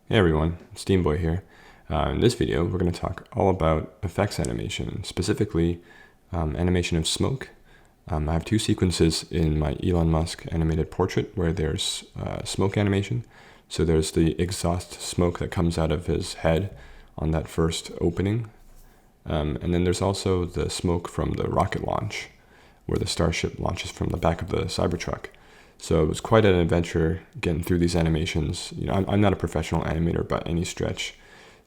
Hey everyone, it's Steamboy here. In this video, we're going to talk all about effects animation, specifically animation of smoke. I have two sequences in my Elon Musk animated portrait where there's smoke animation. So there's the exhaust smoke that comes out of his head on that first opening. And then there's also the smoke from the rocket launch, where the Starship launches from the back of the Cybertruck. So it was quite an adventure getting through these animations. I'm not a professional animator by any stretch,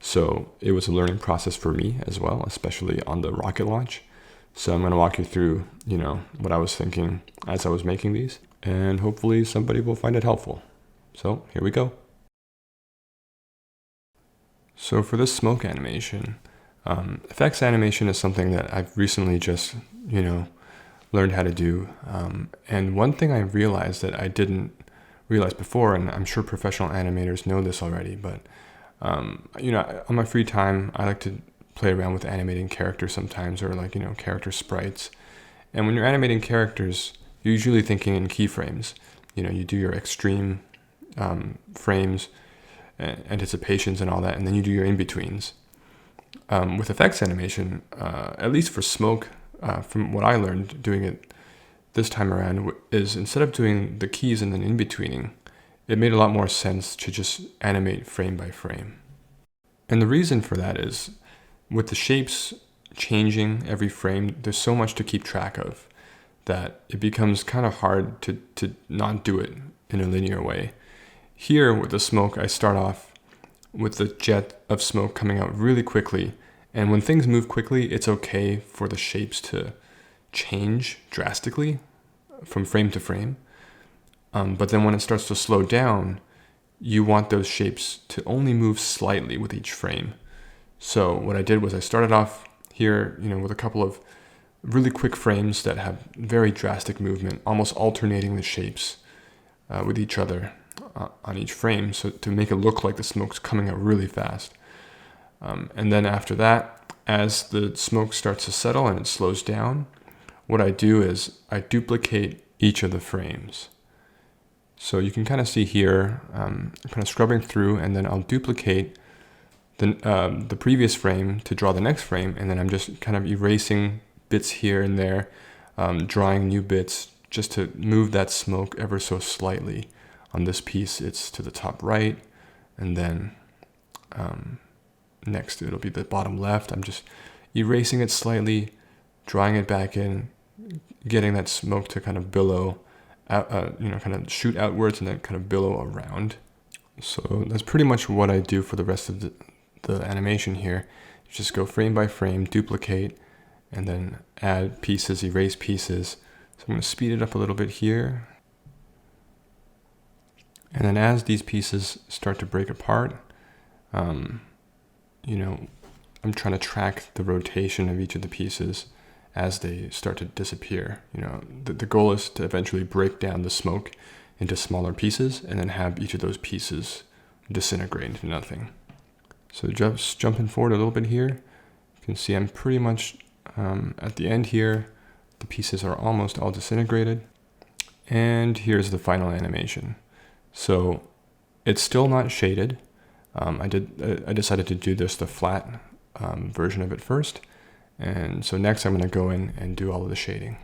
so it was a learning process for me as well, especially on the rocket launch. So I'm going to walk you through, what I was thinking as I was making these, and hopefully somebody will find it helpful. So here we go. So for this smoke animation, effects animation is something that I've recently just, learned how to do. And one thing I realized that I didn't realize before, and I'm sure professional animators know this already, but on my free time, I like to play around with animating characters sometimes, or character sprites. And when you're animating characters, you're usually thinking in keyframes. You do your extreme frames, anticipations and all that, and then you do your in-betweens. With effects animation, at least for smoke, from what I learned doing it this time around, is instead of doing the keys and then in-betweening, it made a lot more sense to just animate frame by frame. And the reason for that is, with the shapes changing every frame, there's so much to keep track of that it becomes kind of hard to not do it in a linear way. Here with the smoke, I start off with the jet of smoke coming out really quickly. And when things move quickly, it's okay for the shapes to change drastically from frame to frame. But then when it starts to slow down, you want those shapes to only move slightly with each frame. So what I did was I started off here, with a couple of really quick frames that have very drastic movement, almost alternating the shapes with each other on each frame, so to make it look like the smoke's coming out really fast. And then after that, as the smoke starts to settle and it slows down, what I do is I duplicate each of the frames. So you can kind of see here, kind of scrubbing through, and then I'll duplicate the previous frame to draw the next frame, and then I'm just kind of erasing bits here and there, drawing new bits just to move that smoke ever so slightly. On this piece, it's to the top right, and then next it'll be the bottom left. I'm just erasing it slightly, drawing it back in, getting that smoke to kind of billow out, kind of shoot outwards and then kind of billow around. So that's pretty much what I do for the rest of the animation here. Just go frame by frame, duplicate, and then add pieces, erase pieces. So I'm going to speed it up a little bit here. And then as these pieces start to break apart, I'm trying to track the rotation of each of the pieces as they start to disappear. The goal is to eventually break down the smoke into smaller pieces and then have each of those pieces disintegrate into nothing. So just jumping forward a little bit here, you can see I'm pretty much at the end here. The pieces are almost all disintegrated. And here's the final animation. So it's still not shaded. I decided to do the flat version of it first. And so next I'm going to go in and do all of the shading.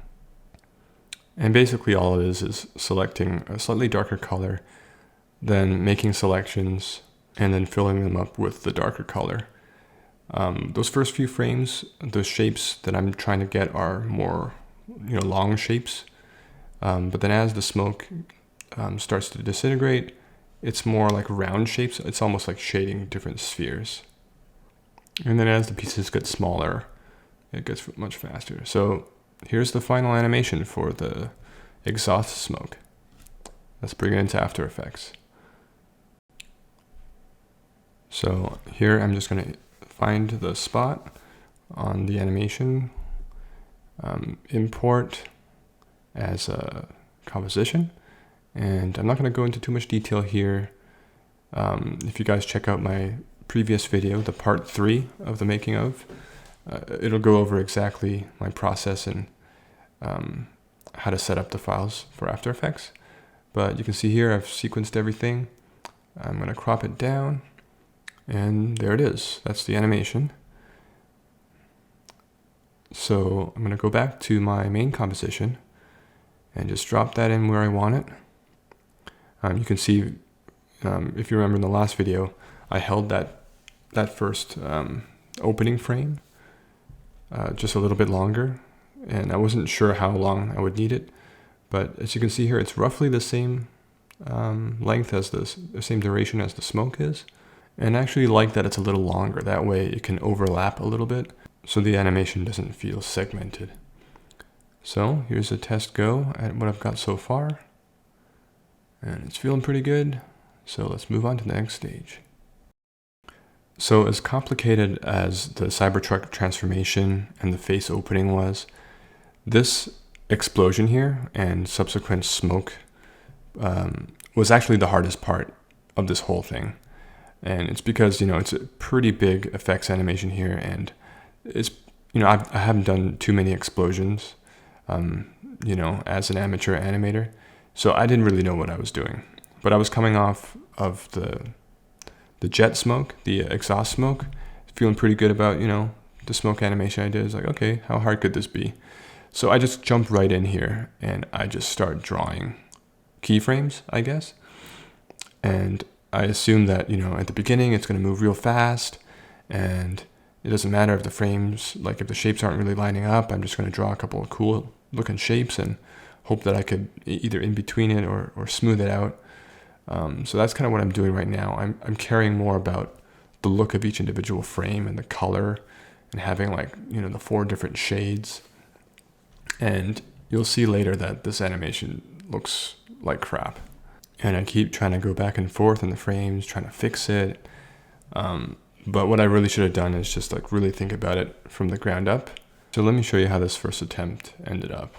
And basically all it is selecting a slightly darker color, then making selections, and then filling them up with the darker color. Those first few frames, those shapes that I'm trying to get are more, long shapes. But then as the smoke starts to disintegrate, it's more like round shapes. It's almost like shading different spheres. And then as the pieces get smaller, it gets much faster. So here's the final animation for the exhaust smoke. Let's bring it into After Effects. So here I'm just going to find the spot on the animation, import as a composition. And I'm not going to go into too much detail here. If you guys check out my previous video, the part 3 of the making of, it'll go over exactly my process and how to set up the files for After Effects. But you can see here I've sequenced everything. I'm going to crop it down, And there it is. That's the animation. So I'm going to go back to my main composition and just drop that in where I want it. You can see, if you remember in the last video, I held that first opening frame just a little bit longer, and I wasn't sure how long I would need it. But as you can see here, it's roughly the same length as the same duration as the smoke is. And I actually like that it's a little longer. That way it can overlap a little bit, so the animation doesn't feel segmented. So here's a test go at what I've got so far. And it's feeling pretty good. So let's move on to the next stage. So as complicated as the Cybertruck transformation and the face opening was, this explosion here and subsequent smoke was actually the hardest part of this whole thing. And it's because, it's a pretty big effects animation here, and it's, I haven't done too many explosions, as an amateur animator. So I didn't really know what I was doing. But I was coming off of the jet smoke, the exhaust smoke, feeling pretty good about, the smoke animation I did. It's like, okay, how hard could this be? So I just jumped right in here and I just start drawing keyframes, I guess. And I assume that, at the beginning it's going to move real fast, and it doesn't matter if the frames, if the shapes aren't really lining up. I'm just going to draw a couple of cool looking shapes and hope that I could either in between it or smooth it out. So that's kind of what I'm doing right now. I'm caring more about the look of each individual frame and the color, and having the 4 different shades. And you'll see later that this animation looks like crap. And I keep trying to go back and forth in the frames, trying to fix it. But what I really should have done is just really think about it from the ground up. So let me show you how this first attempt ended up.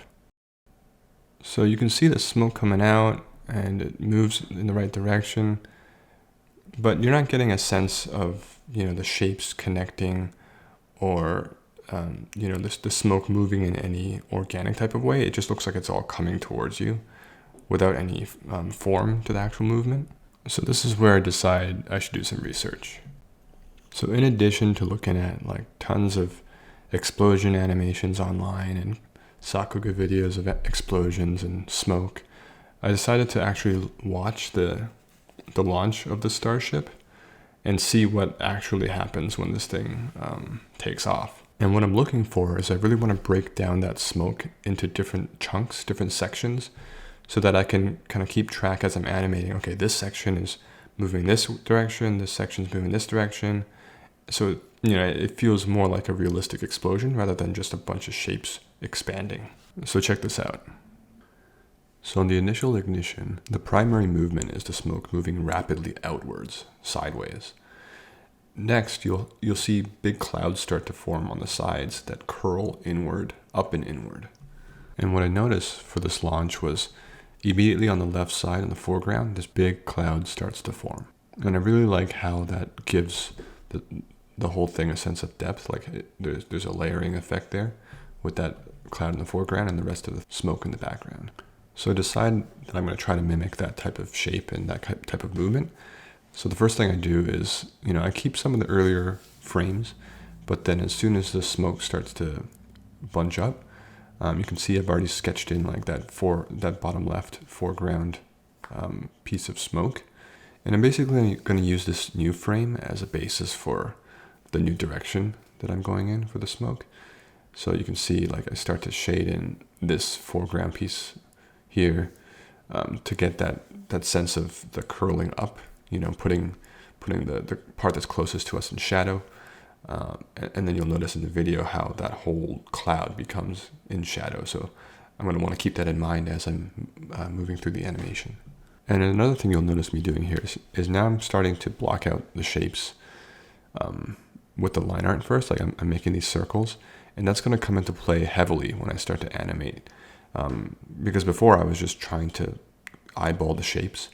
So you can see the smoke coming out and it moves in the right direction, but you're not getting a sense of, the shapes connecting or, the smoke moving in any organic type of way. It just looks like it's all coming towards you without any form to the actual movement. So this is where I decide I should do some research. So in addition to looking at tons of explosion animations online and Sakuga videos of explosions and smoke, I decided to actually watch the launch of the Starship and see what actually happens when this thing takes off. And what I'm looking for is I really want to break down that smoke into different chunks, different sections, so that I can kind of keep track as I'm animating. Okay, this section is moving this direction, this section is moving this direction. So, it feels more like a realistic explosion rather than just a bunch of shapes expanding. So check this out. So in the initial ignition, the primary movement is the smoke moving rapidly outwards, sideways. Next, you'll see big clouds start to form on the sides that curl inward, up and inward. And what I noticed for this launch was immediately on the left side in the foreground, this big cloud starts to form. And I really like how that gives the whole thing a sense of depth. There's a layering effect there with that cloud in the foreground and the rest of the smoke in the background. So I decide that I'm going to try to mimic that type of shape and that type of movement. So the first thing I do is, I keep some of the earlier frames, but then as soon as the smoke starts to bunch up, you can see I've already sketched in that bottom left foreground piece of smoke. And I'm basically going to use this new frame as a basis for the new direction that I'm going in for the smoke. So you can see I start to shade in this foreground piece here to get that sense of the curling up, putting the part that's closest to us in shadow. And then you'll notice in the video how that whole cloud becomes in shadow. So I'm going to want to keep that in mind as I'm moving through the animation. And another thing you'll notice me doing here is now I'm starting to block out the shapes with the line art first. I'm making these circles, and that's going to come into play heavily when I start to animate. Because before I was just trying to eyeball the shapes.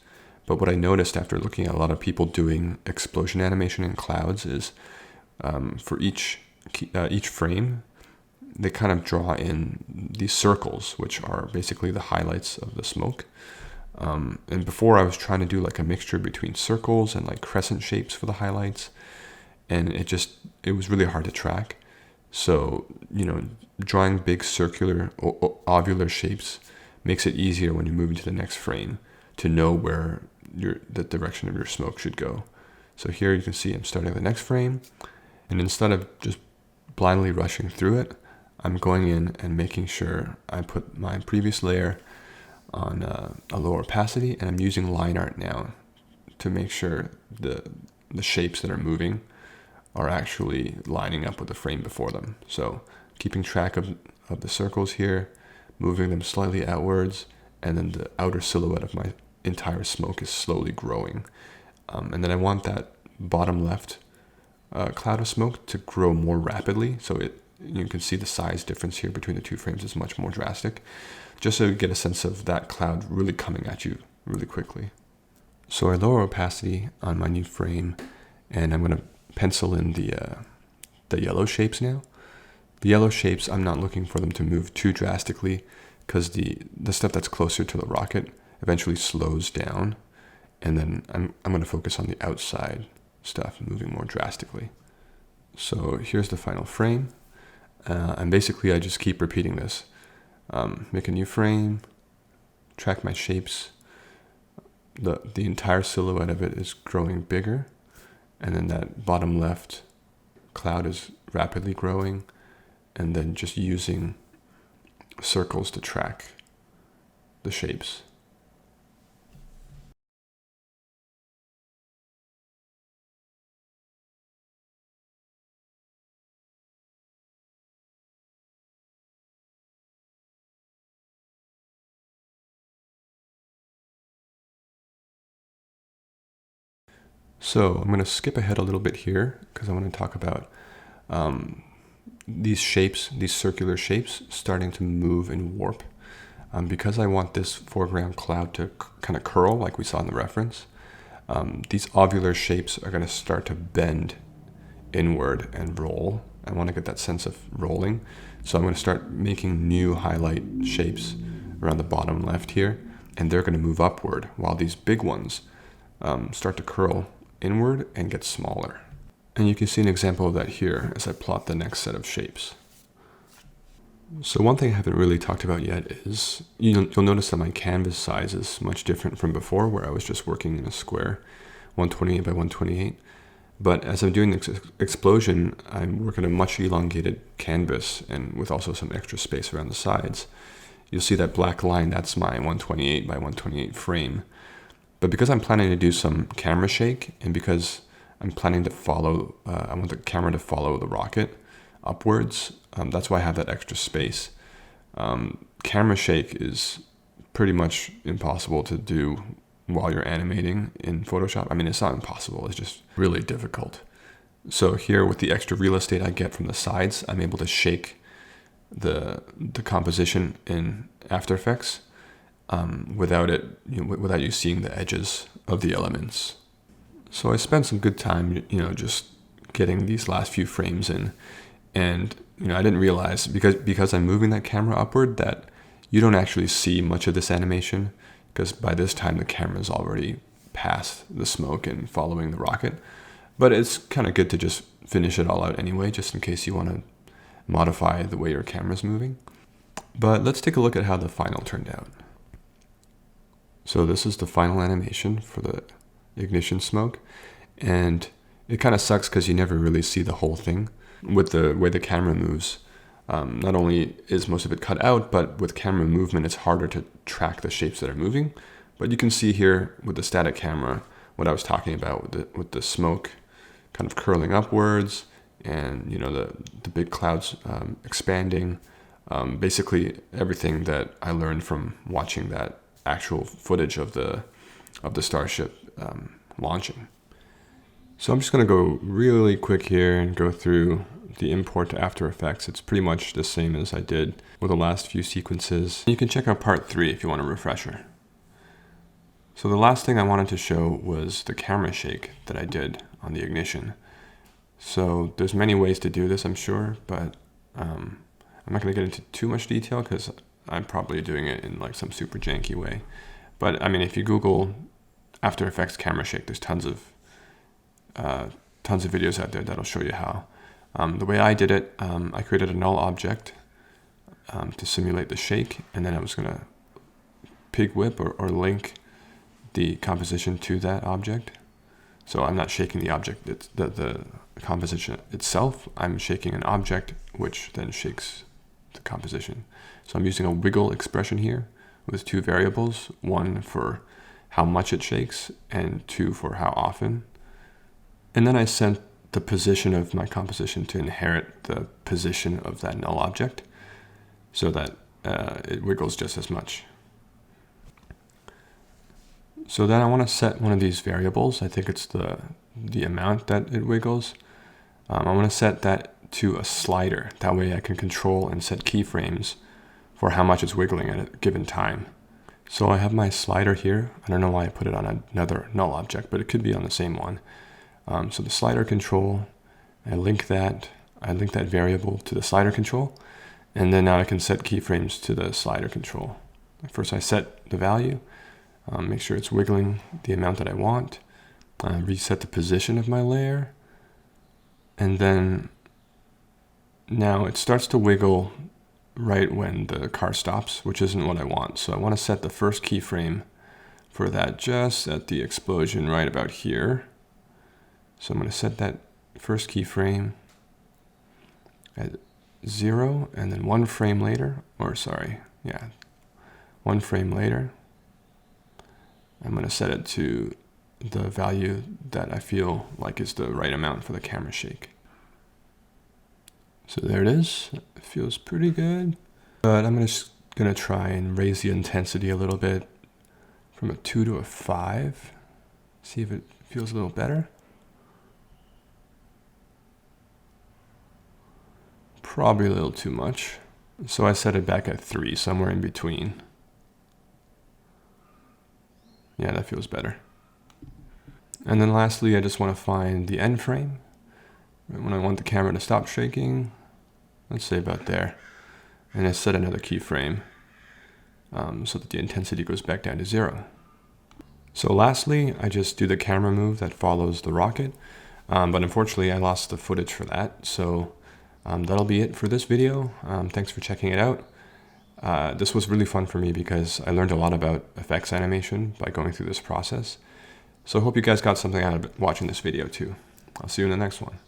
But what I noticed after looking at a lot of people doing explosion animation in clouds is for each frame, they kind of draw in these circles, which are basically the highlights of the smoke. And before I was trying to do like a mixture between circles and like crescent shapes for the highlights. And it was really hard to track. So, drawing big circular ovular shapes makes it easier when you move into the next frame to know where the direction of your smoke should go. So here you can see I'm starting the next frame, and instead of just blindly rushing through it, I'm going in and making sure I put my previous layer on a lower opacity, and I'm using line art now to make sure the shapes that are moving are actually lining up with the frame before them. So keeping track of the circles here, moving them slightly outwards, and then the outer silhouette of my entire smoke is slowly growing. And then I want that bottom left cloud of smoke to grow more rapidly. So you can see the size difference here between the two frames is much more drastic, just so you get a sense of that cloud really coming at you really quickly. So I lower opacity on my new frame, and I'm going to pencil in the yellow shapes now. The yellow shapes, I'm not looking for them to move too drastically, because the stuff that's closer to the rocket eventually slows down, and then I'm going to focus on the outside stuff moving more drastically. So here's the final frame, and basically I just keep repeating this. Make a new frame, track my shapes. The entire silhouette of it is growing bigger, and then that bottom left cloud is rapidly growing, and then just using circles to track the shapes. So I'm going to skip ahead a little bit here because I want to talk about these shapes, these circular shapes starting to move and warp. Because I want this foreground cloud to kind of curl like we saw in the reference, these ovular shapes are going to start to bend inward and roll. I want to get that sense of rolling. So I'm going to start making new highlight shapes around the bottom left here, and they're going to move upward while these big ones start to curl inward and get smaller. And you can see an example of that here as I plot the next set of shapes. So one thing I haven't really talked about yet is you'll notice that my canvas size is much different from before, where I was just working in a square, 128 by 128. But as I'm doing this explosion, I'm working a much elongated canvas and with also some extra space around the sides. You'll see that black line, that's my 128 by 128 frame. But because I'm planning to do some camera shake, and because I'm planning to follow, I want the camera to follow the rocket upwards, that's why I have that extra space. Camera shake is pretty much impossible to do while you're animating in Photoshop. I mean, it's not impossible, it's just really difficult. So here with the extra real estate I get from the sides, I'm able to shake the composition in After Effects without you seeing the edges of the elements. So I spent some good time, just getting these last few frames in, and I didn't realize because I'm moving that camera upward that you don't actually see much of this animation, because by this time the camera is already past the smoke and following the rocket. But it's kind of good to just finish it all out anyway, just in case you want to modify the way your camera's moving. But let's take a look at how the final turned out. So this is the final animation for the ignition smoke, and it kind of sucks because you never really see the whole thing. With the way the camera moves, not only is most of it cut out, but with camera movement it's harder to track the shapes that are moving. But you can see here with the static camera what I was talking about with the smoke kind of curling upwards, and the big clouds expanding. Basically everything that I learned from watching that actual footage of the Starship launching. So I'm just going to go really quick here and go through the import to After Effects. It's pretty much the same as I did with the last few sequences. You can check out part 3 if you want a refresher. So the last thing I wanted to show was the camera shake that I did on the ignition. So there's many ways to do this, I'm sure, but I'm not going to get into too much detail because I'm probably doing it in like some super janky way. But I mean, if you Google After Effects camera shake, there's tons of videos out there that'll show you how. The way I did it, I created a null object to simulate the shake, and then I was gonna pig whip or link the composition to that object. So I'm not shaking the object, it's the composition itself. I'm shaking an object which then shakes the composition. So I'm using a wiggle expression here with two variables, one for how much it shakes and two for how often. And then I sent the position of my composition to inherit the position of that null object so that it wiggles just as much. So then I want to set one of these variables. I think it's the amount that it wiggles. I want to set that to a slider. That way I can control and set keyframes for how much it's wiggling at a given time. So I have my slider here. I don't know why I put it on another null object, but it could be on the same one. So the slider control, I link that variable to the slider control, and then now I can set keyframes to the slider control. First I set the value, make sure it's wiggling the amount that I want, reset the position of my layer, and then now it starts to wiggle right when the car stops, which isn't what I want. So I want to set the first keyframe for that just at the explosion right about here. So I'm going to set that first keyframe at 0, and then 1 frame later, or sorry, yeah, 1 frame later, I'm going to set it to the value that I feel like is the right amount for the camera shake. So there it is. It feels pretty good. But I'm just going to try and raise the intensity a little bit from a 2 to a 5. See if it feels a little better. Probably a little too much. So I set it back at 3, somewhere in between. Yeah, that feels better. And then lastly, I just want to find the end frame. When I want the camera to stop shaking, let's say about there. And I set another keyframe so that the intensity goes back down to 0. So lastly, I just do the camera move that follows the rocket. But unfortunately, I lost the footage for that. So that'll be it for this video. Thanks for checking it out. This was really fun for me because I learned a lot about effects animation by going through this process. So I hope you guys got something out of watching this video too. I'll see you in the next one.